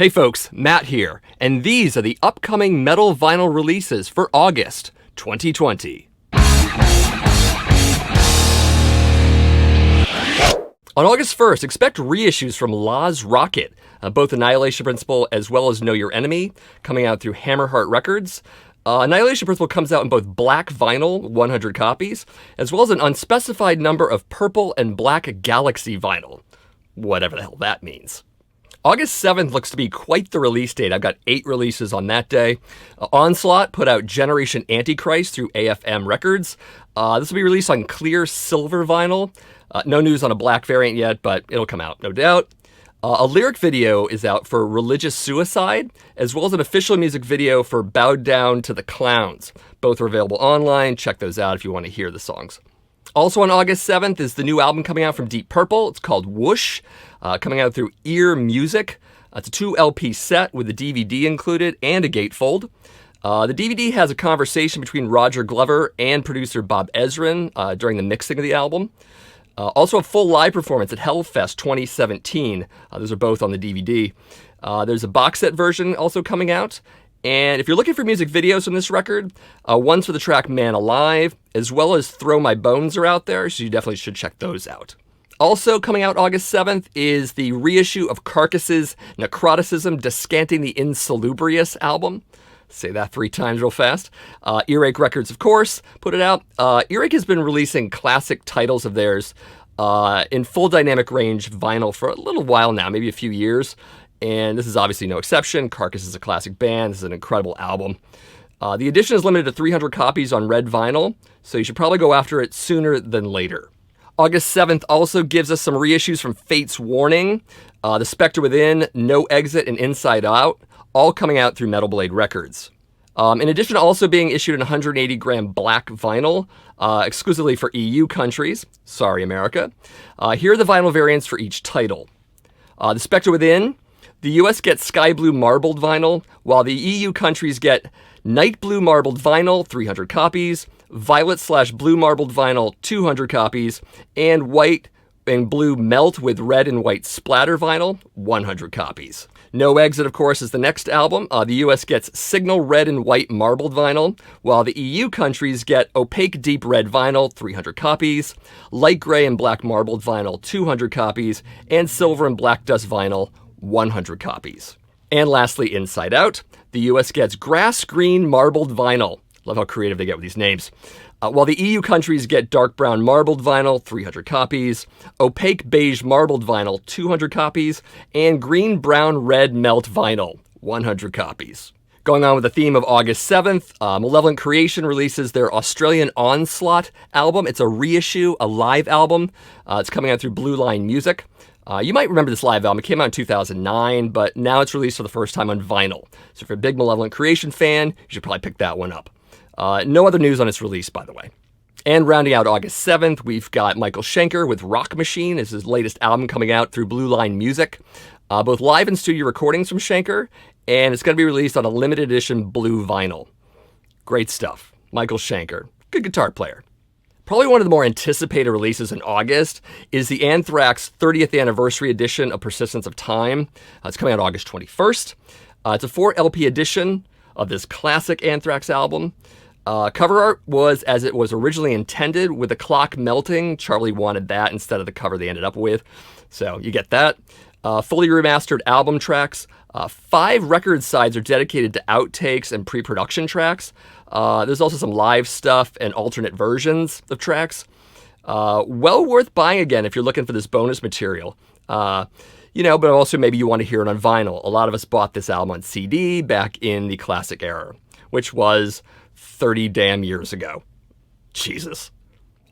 Hey folks, Matt here, and these are the upcoming metal vinyl releases for August 2020. On August 1st, expect reissues from Laaz Rockit, both Annihilation Principle as well as Know Your Enemy, coming out through Hammerheart Records. Annihilation Principle comes out in both black vinyl, 100 copies, as well as an unspecified number of purple and black Galaxy vinyl, whatever the hell that means. August 7th looks to be quite the release date. I've got 8 releases on that day. Onslaught put out Generation Antichrist through AFM Records. This will be released on clear silver vinyl. No news on a black variant yet, but it'll come out, no doubt. A lyric video is out for Religious Suicide, as well as an official music video for Bowed Down to the Clowns. Both are available online. Check those out if you want to hear the songs. Also on August 7th is the new album coming out from Deep Purple. It's called Whoosh, coming out through Ear Music. It's a 2 LP set with a DVD included and a gatefold. The DVD has a conversation between Roger Glover and producer Bob Ezrin during the mixing of the album. Also a full live performance at Hellfest 2017. Those are both on the DVD. There's a box set version also coming out. And if you're looking for music videos from this record, ones for the track Man Alive, as well as Throw My Bones are out there, so you definitely should check those out. Also coming out August 7th is the reissue of Carcass's Necroticism Descanting the Insalubrious album. Say that 3 times real fast. Earache Records, of course, put it out. Earache has been releasing classic titles of theirs in full dynamic range vinyl for a little while now, maybe a few years. And this is obviously no exception. Carcass is a classic band. This is an incredible album. The edition is limited to 300 copies on red vinyl, so you should probably go after it sooner than later. August 7th also gives us some reissues from Fate's Warning, The Spectre Within, No Exit, and Inside Out, all coming out through Metal Blade Records. In addition to also being issued in 180-gram black vinyl, exclusively for EU countries, sorry America, here are the vinyl variants for each title. The Spectre Within, the US gets Sky Blue Marbled Vinyl, while the EU countries get Night Blue Marbled Vinyl, 300 copies, Violet/Blue Marbled Vinyl, 200 copies, and White and Blue Melt with Red and White Splatter Vinyl, 100 copies. No Exit, of course, is the next album. The US gets Signal Red and White Marbled Vinyl, while the EU countries get Opaque Deep Red Vinyl, 300 copies, Light Gray and Black Marbled Vinyl, 200 copies, and Silver and Black Dust Vinyl, 100 copies. And lastly, Inside Out. The US gets Grass Green Marbled Vinyl. Love how creative they get with these names. While the EU countries get Dark Brown Marbled Vinyl, 300 copies, Opaque Beige Marbled Vinyl, 200 copies, and Green Brown Red Melt Vinyl, 100 copies. Going on with the theme of August 7th, Malevolent Creation releases their Australian Onslaught album. It's a reissue, a live album. It's coming out through Blue Line Music. You might remember this live album. It came out in 2009, but now it's released for the first time on vinyl. So if you're a big Malevolent Creation fan, you should probably pick that one up. No other news on its release, by the way. And rounding out August 7th, we've got Michael Schenker with Rock Machine. This is his latest album coming out through Blue Line Music. Both live and studio recordings from Schenker, and it's going to be released on a limited edition blue vinyl. Great stuff. Michael Schenker, good guitar player. Probably one of the more anticipated releases in August is the Anthrax 30th Anniversary Edition of Persistence of Time. It's coming out August 21st. It's a 4 LP edition of this classic Anthrax album. Cover art was as it was originally intended, with the clock melting. Charlie wanted that instead of the cover they ended up with. So you get that. Fully remastered album tracks. 5 record sides are dedicated to outtakes and pre-production tracks. There's also some live stuff and alternate versions of tracks. Well worth buying again if you're looking for this bonus material. But also maybe you want to hear it on vinyl. A lot of us bought this album on CD back in the classic era, which was 30 damn years ago. Jesus.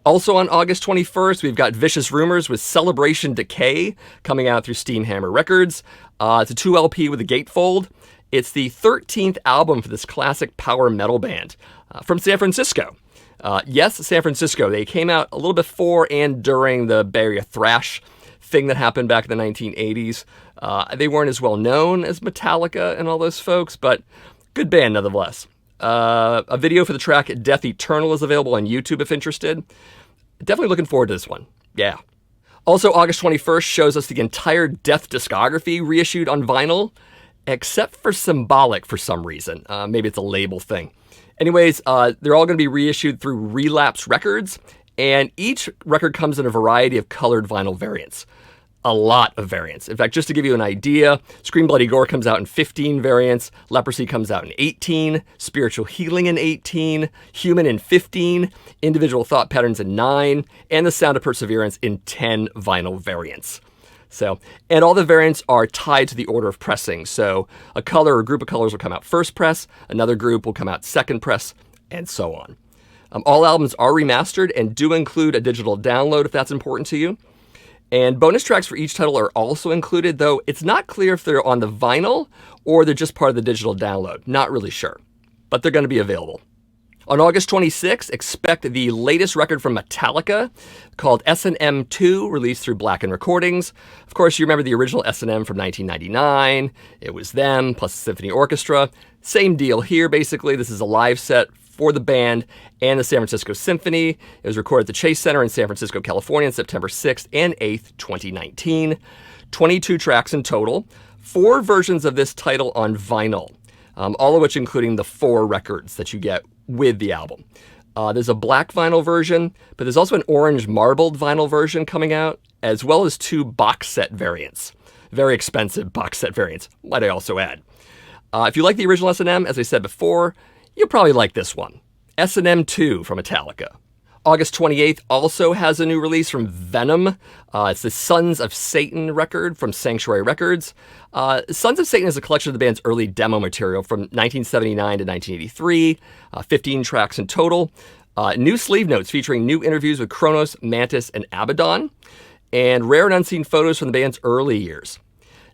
Also on August 21st, we've got Vicious Rumors with Celebration Decay coming out through Steamhammer Records. It's a 2 LP with a gatefold. It's the 13th album for this classic power metal band from San Francisco. Yes, San Francisco. They came out a little before and during the Bay Area thrash thing that happened back in the 1980s. They weren't as well known as Metallica and all those folks, but good band nonetheless. A video for the track Death Eternal is available on YouTube if interested. Definitely looking forward to this one. Yeah. Also, August 21st shows us the entire Death discography reissued on vinyl. except for Symbolic for some reason. Maybe it's a label thing. Anyways, they're all going to be reissued through Relapse Records, and each record comes in a variety of colored vinyl variants. A lot of variants. In fact, just to give you an idea, Scream Bloody Gore comes out in 15 variants, Leprosy comes out in 18, Spiritual Healing in 18, Human in 15, Individual Thought Patterns in 9, and The Sound of Perseverance in 10 vinyl variants. So, and all the variants are tied to the order of pressing. So a color or group of colors will come out first press, another group will come out second press, and so on. All albums are remastered and do include a digital download if that's important to you. And bonus tracks for each title are also included, though it's not clear if they're on the vinyl or they're just part of the digital download. Not really sure, but they're going to be available. On August 26th, expect the latest record from Metallica called S&M 2, released through Blacken Recordings. Of course, you remember the original S&M from 1999. It was them, plus the Symphony Orchestra. Same deal here, basically. This is a live set for the band and the San Francisco Symphony. It was recorded at the Chase Center in San Francisco, California on September 6th and 8th, 2019. 22 tracks in total. 4 versions of this title on vinyl, all of which including the 4 records that you get with the album. There's a black vinyl version, but there's also an orange marbled vinyl version coming out, as well as 2 box set variants. Very expensive box set variants, might I also add. If you like the original S&M, as I said before, you'll probably like this one, S&M 2 from Metallica. August 28th also has a new release from Venom. It's the Sons of Satan record from Sanctuary Records. Sons of Satan is a collection of the band's early demo material from 1979 to 1983, 15 tracks in total. New sleeve notes featuring new interviews with Kronos, Mantis, and Abaddon, and rare and unseen photos from the band's early years.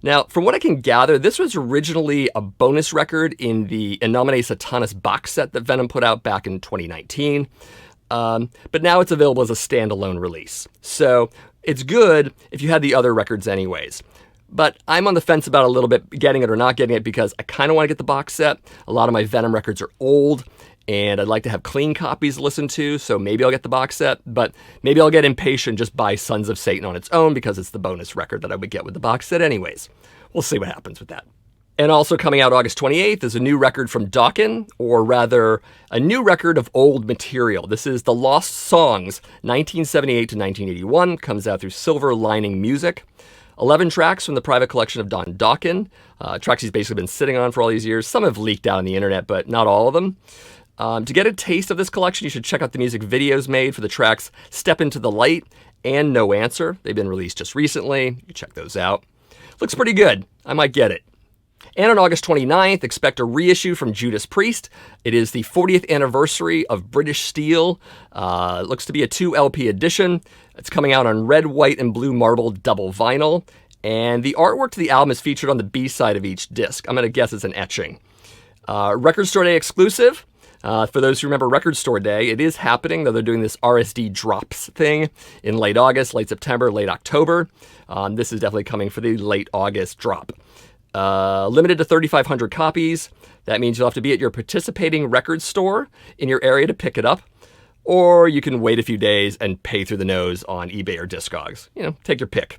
Now, from what I can gather, this was originally a bonus record in the In Nomine Satanas box set that Venom put out back in 2019. But now it's available as a standalone release. So it's good if you had the other records anyways. But I'm on the fence about a little bit getting it or not getting it because I kind of want to get the box set. A lot of my Venom records are old and I'd like to have clean copies to listen to, so maybe I'll get the box set, but maybe I'll get impatient, just buy Sons of Satan on its own because it's the bonus record that I would get with the box set anyways. We'll see what happens with that. And also coming out August 28th is a new record from Dokken, or rather, a new record of old material. This is The Lost Songs, 1978 to 1981, comes out through Silver Lining Music. 11 tracks from the private collection of Don Dokken, tracks he's basically been sitting on for all these years. Some have leaked out on the internet, but not all of them. To get a taste of this collection, you should check out the music videos made for the tracks Step Into the Light and No Answer. They've been released just recently. You can check those out. Looks pretty good. I might get it. And on August 29th, expect a reissue from Judas Priest. It is the 40th anniversary of British Steel. It looks to be a 2 LP edition. It's coming out on red, white, and blue marble double vinyl. And the artwork to the album is featured on the B-side of each disc. I'm going to guess it's an etching. Record Store Day exclusive. For those who remember Record Store Day, it is happening, though they're doing this RSD drops thing in late August, late September, late October. This is definitely coming for the late August drop. Limited to 3,500 copies. That means you'll have to be at your participating record store in your area to pick it up. Or you can wait a few days and pay through the nose on eBay or Discogs. You know, take your pick.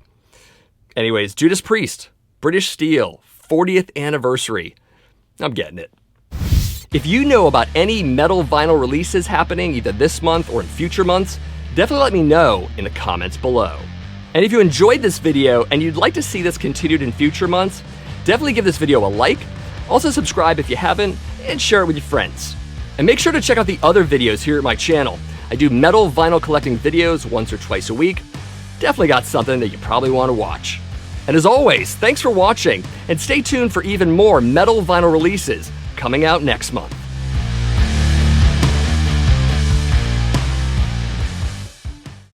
Anyways, Judas Priest, British Steel, 40th anniversary. I'm getting it. If you know about any metal vinyl releases happening either this month or in future months, definitely let me know in the comments below. And if you enjoyed this video and you'd like to see this continued in future months, definitely give this video a like, also subscribe if you haven't, and share it with your friends. And make sure to check out the other videos here at my channel. I do metal vinyl collecting videos once or twice a week. Definitely got something that you probably want to watch. And as always, thanks for watching, and stay tuned for even more metal vinyl releases coming out next month.